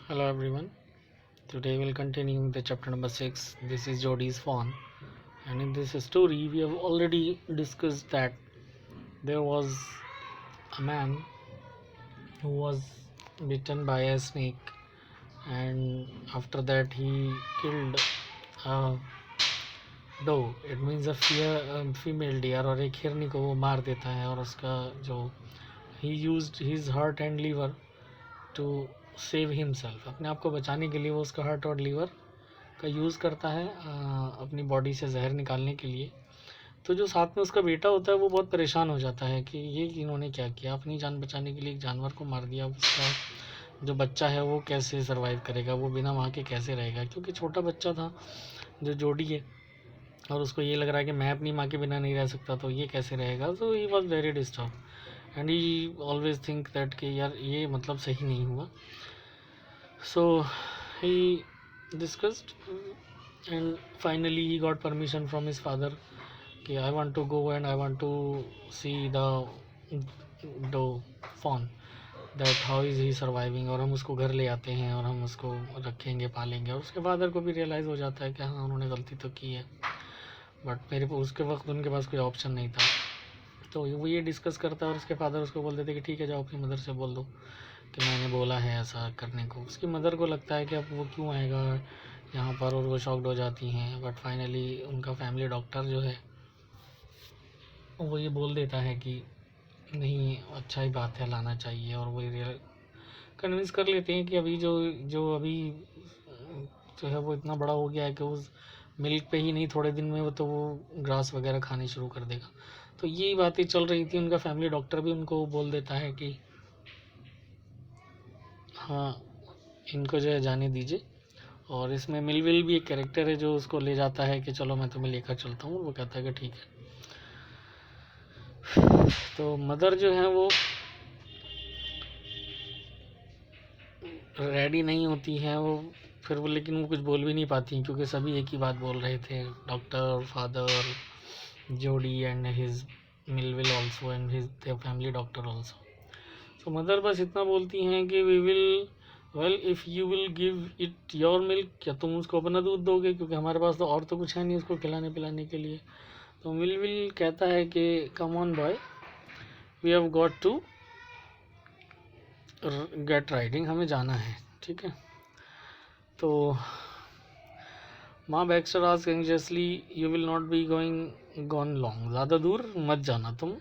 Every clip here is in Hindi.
Hello everyone. Today we'll continue the chapter number 6. This is Jodi's fawn. And in this story we have already discussed that there was a man who was bitten by a snake, and after that he killed a doe. It means a female deer, और एक हिरनी को वो मार देता है, और उसका जो he used his heart and liver to save himself, अपने आप को बचाने के लिए वो उसका हार्ट और लीवर का यूज़ करता है अपनी बॉडी से जहर निकालने के लिए। तो जो साथ में उसका बेटा होता है वो बहुत परेशान हो जाता है कि ये इन्होंने क्या किया, अपनी जान बचाने के लिए एक जानवर को मार दिया, उसका जो बच्चा है वो कैसे सर्वाइव करेगा, वो बिना माँ के कैसे रहेगा, क्योंकि छोटा बच्चा था जो जोड़ी है, और उसको ये लग रहा है कि मैं अपनी माँ के बिना नहीं रह सकता, तो ये कैसे रहेगा। तो he was very disturb and he always think that कि यार ये मतलब सही नहीं हुआ। So he discussed and finally he got permission from his father कि I want to go and I want to see the doe fawn, that how is he surviving, और हम उसको घर ले आते हैं और हम उसको रखेंगे पालेंगे। और उसके फादर को भी रियलाइज़ हो जाता है कि हाँ उन्होंने गलती तो की है, बट मेरे को उसके वक्त उनके पास कोई ऑप्शन नहीं था। तो वो ये डिस्कस करता है और उसके फादर उसको बोल देते कि ठीक है जाओ अपनी मदर से बोल दो कि मैंने बोला है ऐसा करने को। उसकी मदर को लगता है कि अब वो क्यों आएगा यहाँ पर, और वो शॉक्ड हो जाती हैं। बट फाइनली उनका फैमिली डॉक्टर जो है वो ये बोल देता है कि नहीं अच्छा ही बात है, लाना चाहिए। और वो रियल कन्विंस कर लेते हैं कि अभी जो जो अभी जो है वो इतना बड़ा हो गया है कि उस मिल्क पे ही नहीं, थोड़े दिन में वो ग्रास वगैरह खाने शुरू कर देगा। तो यही बातें चल रही थी। उनका फैमिली डॉक्टर भी उनको बोल देता है कि हाँ इनको जो है जाने दीजिए। और इसमें मिलविल भी एक कैरेक्टर है जो उसको ले जाता है कि चलो मैं तुम्हें लेकर चलता हूँ, और वो कहता है कि ठीक है। तो मदर जो है वो रेडी नहीं होती हैं, वो फिर वो लेकिन वो कुछ बोल भी नहीं पाती क्योंकि सभी एक ही बात बोल रहे थे, doctor, father, Jody and his Millwheel also and his their family doctor also. तो मदर बस इतना बोलती हैं कि we will well if you will give it your milk, क्या तुम उसको अपना दूध दोगे, क्योंकि हमारे पास तो और तो कुछ है नहीं उसको खिलाने पिलाने के लिए। तो मिलविल कहता है कि come on boy, we have got to get riding, हमें जाना है, ठीक है। तो Ma Baxter asked anxiously you will not be going gone long, ज़्यादा दूर मत जाना तुम।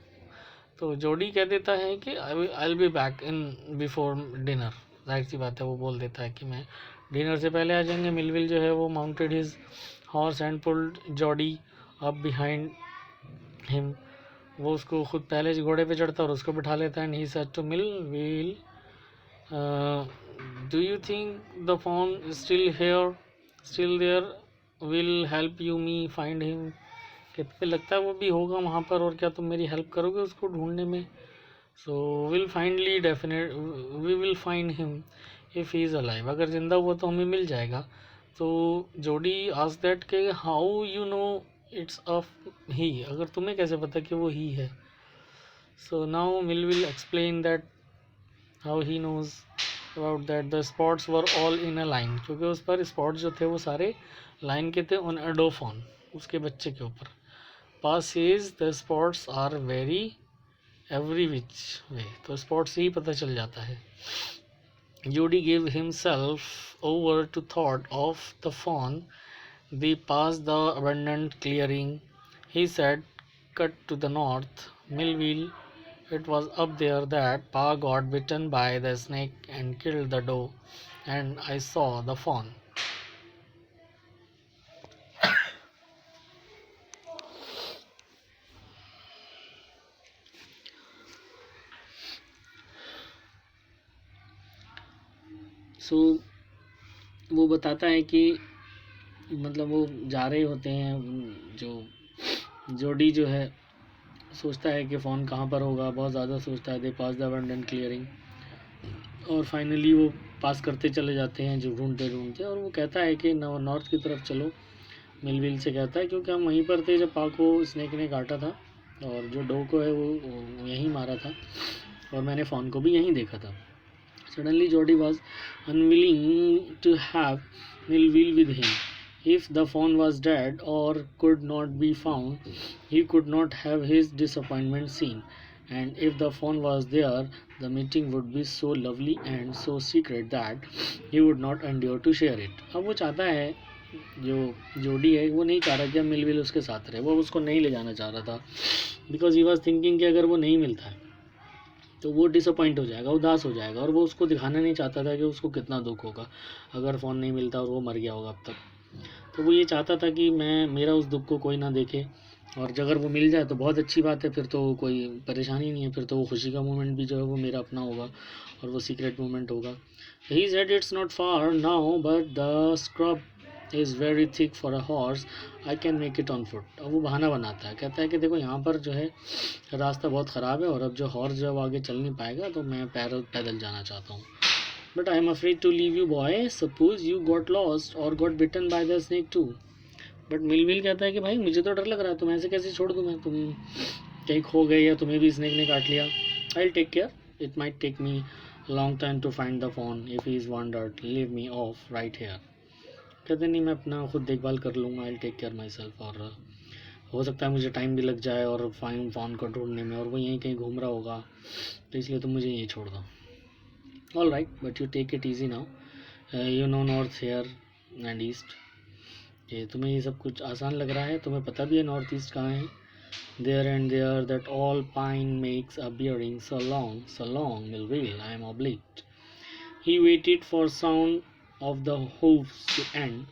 तो जोडी कह देता है कि I will be back in before dinner, जाहिर सी बात है वो बोल देता है कि मैं डिनर से पहले आ जाएंगे। मिलविल जो है वो mounted his horse and pulled Jordi up behind him, वो उसको खुद पहले घोड़े पे चढ़ता और उसको बिठा लेता है। And he said to Millwheel do you think the fawn still here still there, will help you me find him, कि तुम्हें लगता है वो भी होगा वहाँ पर, और क्या तुम मेरी हेल्प करोगे उसको ढूंढने में। So will finally definite we will find him if he is alive, अगर ज़िंदा हुआ तो हमें मिल जाएगा। तो जोडी आस्क दैट के how you know it's of he, अगर तुम्हें कैसे पता कि वो ही है। So now Millwheel explain that how he knows about that the spots were all in a line, क्योंकि उस पर स्पॉट्स जो थे वो सारे लाइन के थे, ऑन अ डोफॉन, उसके बच्चे के ऊपर। Pa's says the spots are very every which way, तो स्पॉट से ही पता चल जाता है। Jody gave himself over to thought of the fawn, they pass the abundant clearing, he said cut to the north, Millwheel, it was up there that Pa got bitten by the snake and killed the doe, and I saw the fawn. सो वो बताता है कि मतलब वो जा रहे होते हैं, जो जोडी जो है सोचता है कि फ़ोन कहाँ पर होगा, बहुत ज़्यादा सोचता है। दे पास द अबंडेंट क्लियरिंग, और फाइनली वो पास करते चले जाते हैं जो ढूंढते ढूंढते, और वो कहता है कि नॉर्थ की तरफ चलो, मिलविल से कहता है, क्योंकि हम वहीं पर थे जब पा को स्नेक ने काटा था, और जो डो को है वो यहीं मारा था, और मैंने फ़ोन को भी यहीं देखा था। Suddenly Jody was unwilling to have Melville with him. If the fawn was dead or could not be found, he could not have his disappointment seen. And if the fawn was there, the meeting would be so lovely and so secret that he would not endure to share it. अब वो चाहता है, जो जोडी है वो नहीं चाह रहा कि अब मिलविल उसके साथ रहे, वो उसको नहीं ले जाना चाह रहा था, बिकॉज ही वॉज थिंकिंग कि अगर वो नहीं मिलता है तो वो डिसअपॉइंट हो जाएगा, उदास हो जाएगा, और वो उसको दिखाना नहीं चाहता था कि उसको कितना दुख होगा अगर फ़ोन नहीं मिलता और वो मर गया होगा अब तक। तो वो ये चाहता था कि मेरा उस दुख को कोई ना देखे, और अगर वो मिल जाए तो बहुत अच्छी बात है, फिर तो कोई परेशानी नहीं है, फिर तो वो खुशी का मोमेंट भी जो है वो मेरा अपना होगा और वो सीक्रेट मोमेंट होगा। He said it's not far now but the scrub is very thick for a horse, I can make it on foot. अब वो बहाना बनाता है, कहता है कि देखो यहाँ पर जो है रास्ता बहुत ख़राब है और अब जो हॉर्स जो है वो आगे चल नहीं पाएगा, तो मैं पैदल जाना चाहता हूँ। But I am afraid to leave you boy, suppose you got lost और got bitten by the snake too. But Millwheel कहता है कि भाई मुझे तो डर लग रहा है, तुम ऐसे कैसे छोड़ दूँ मैं, तुम कहीं खो गए या तुम्हें भी स्नेक ने काट लिया। I will take care, it might take me long time to find the phone, if he is wandered leave me off right here. कहते नहीं, मैं अपना खुद देखभाल कर लूँगा, I will take care myself, और हो सकता है मुझे टाइम भी लग जाए और फ़ोन को ढूंढने में, और वो यहीं कहीं घूम रहा होगा, तो इसलिए तुम मुझे यहीं छोड़ दो। All right, but you take it easy now, you know north here and east. ये तुम्हें ये सब कुछ आसान लग रहा है, तुम्हें पता भी है नॉर्थ ईस्ट कहाँ है। There and there that all pine makes a bearing, so long Millwheel, I am obliged. He waited for sound of the hoofs to end,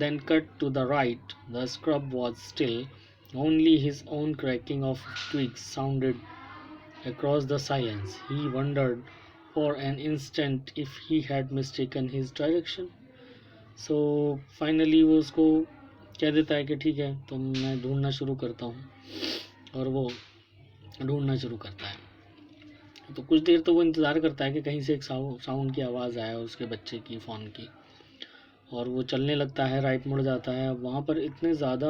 then cut to the right. The scrub was still. Only his own cracking of twigs sounded across the silence. He wondered for an instant if he had mistaken his direction. So finally वो उसको कह देता है कि ठीक है, तो मैं ढूंढना शुरू करता हूँ, और वो ढूंढना शुरू करता है। तो कुछ देर तो वो इंतज़ार करता है कि कहीं से एक साउंड की आवाज़ आए उसके बच्चे की, फ़ोन की, और वो चलने लगता है, राइट मुड़ जाता है। वहाँ पर इतने ज़्यादा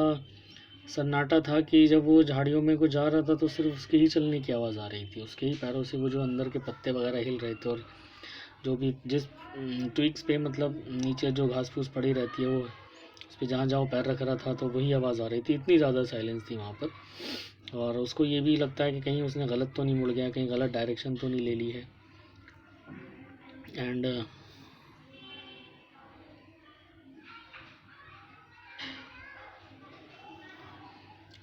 सन्नाटा था कि जब वो झाड़ियों में को जा रहा था तो सिर्फ उसके ही चलने की आवाज़ आ रही थी, उसके ही पैरों से वो जो अंदर के पत्ते वगैरह हिल रहे थे, और जो भी जिस ट्विग्स पे मतलब नीचे जो घास फूस पड़ी रहती है वो उस पर जहाँ जहाँ पैर रख रहा था तो वही आवाज़ आ रही थी। इतनी ज़्यादा साइलेंस थी वहाँ पर, और उसको ये भी लगता है कि कहीं उसने गलत तो नहीं मुड़ गया, कहीं गलत डायरेक्शन तो नहीं ले ली है। And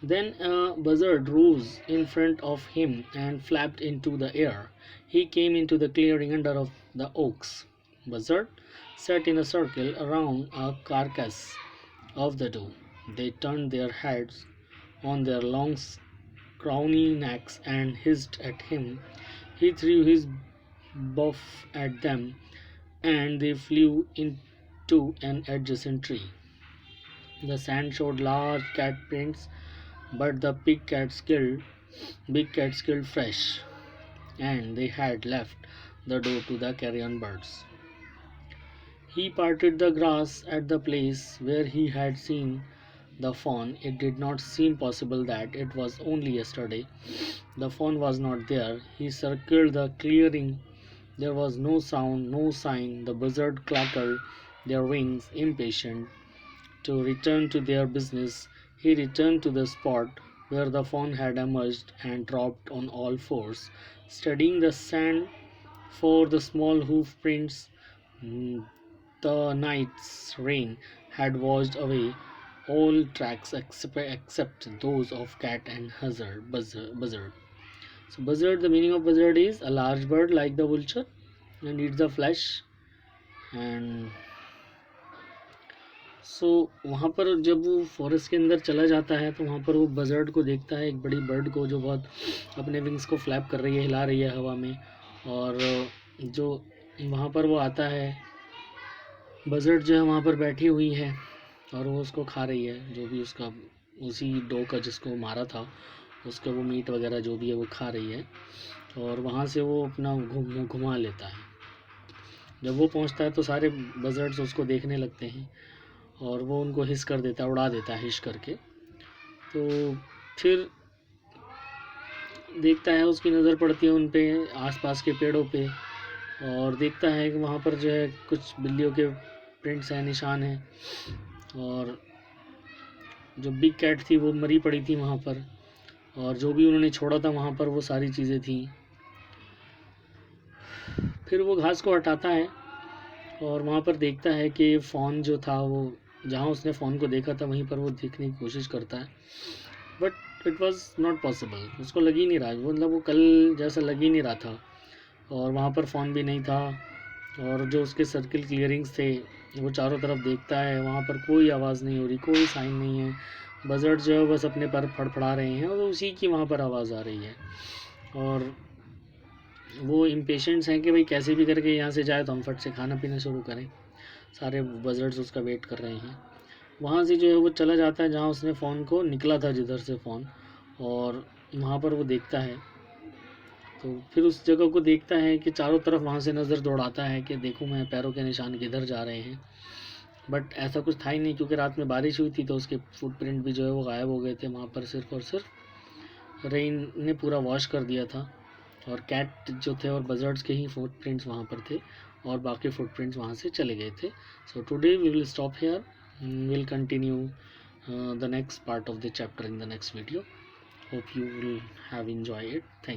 then a buzzard rose in front of him and flapped into the air. He came into the clearing under of the oaks. Buzzard sat in a circle around a carcass of the doe. They turned their heads on their long scrawny necks and hissed at him. He threw his buff at them, and they flew into an adjacent tree. The sand showed large cat prints, but the big cats killed fresh, and they had left the door to the carrion birds. He parted the grass at the place where he had seen the fawn. It did not seem possible that it was only yesterday. The fawn was not there. He circled the clearing. There was no sound, no sign. The buzzards clackered their wings, impatient to return to their business. He returned to the spot where the fawn had emerged and dropped on all fours, studying the sand for the small hoof prints. The night's rain had washed away all tracks except those of cat and buzzard. So buzzard, the meaning of buzzard is a large bird like the vulture and eats the flesh. And वहाँ पर जब वो फॉरेस्ट के अंदर चला जाता है तो वहाँ पर वो बजर्ड को देखता है, एक बड़ी बर्ड को जो बहुत अपने विंग्स को फ्लैप कर रही है, हिला रही है हवा में, और जो वहाँ पर वो आता है, बजर्ड जो है वहाँ पर बैठी हुई है और वो उसको खा रही है, जो भी उसका उसी डो का जिसको मारा था उसका वो मीट वगैरह जो भी है वो खा रही है, और वहाँ से वो अपना घुमा लेता है। जब वो पहुँचता है तो सारे बजर्ड्स उसको देखने लगते हैं और वो उनको हिस कर देता है, उड़ा देता है हिस करके। तो फिर देखता है, उसकी नज़र पड़ती है उन पे आसपास के पेड़ों पे, और देखता है कि वहाँ पर जो है कुछ बिल्लियों के प्रिंट्स हैं, निशान हैं, और जो बिग कैट थी वो मरी पड़ी थी वहाँ पर, और जो भी उन्होंने छोड़ा था वहाँ पर वो सारी चीज़ें थी। फिर वो घास को हटाता है और वहाँ पर देखता है कि फ़ोन जो था वो जहाँ उसने फ़ोन को देखा था वहीं पर वो देखने की कोशिश करता है, but it was not possible. उसको लग ही नहीं रहा, मतलब वो कल जैसा लग ही नहीं रहा था, और वहाँ पर फ़ोन भी नहीं था, और जो उसके सर्किल क्लियरिंग्स थे वो चारों तरफ देखता है, वहाँ पर कोई आवाज़ नहीं हो रही, कोई साइन नहीं है। बजट जो है बस अपने पर फड़फड़ा रहे हैं और उसी की वहाँ पर आवाज़ आ रही है, और वो इम्पेशेंट्स हैं कि भाई कैसे भी करके यहाँ से जाए तो हम फट से खाना पीना शुरू करें। सारे बजट्स उसका वेट कर रहे हैं। वहाँ से जो है वो चला जाता है जहाँ उसने फ़ोन को निकला था, जिधर से फ़ोन, और वहाँ पर वो देखता है। तो फिर उस जगह को देखता है कि चारों तरफ वहाँ से नज़र दौड़ाता है कि देखूँ मैं पैरों के निशान किधर जा रहे हैं, बट ऐसा कुछ था ही नहीं, क्योंकि रात में बारिश हुई थी तो उसके फुटप्रिंट भी जो है वो गायब हो गए थे। वहाँ पर सिर्फ और सिर्फ रेन ने पूरा वॉश कर दिया था, और कैट जो थे और बजर्ड्स के ही फुटप्रिंट्स वहाँ पर थे, और बाकी फुटप्रिंट्स वहाँ से चले गए थे। So today we will stop here, will continue the next part of the chapter in the next video. Hope you will have enjoyed it. Thank you.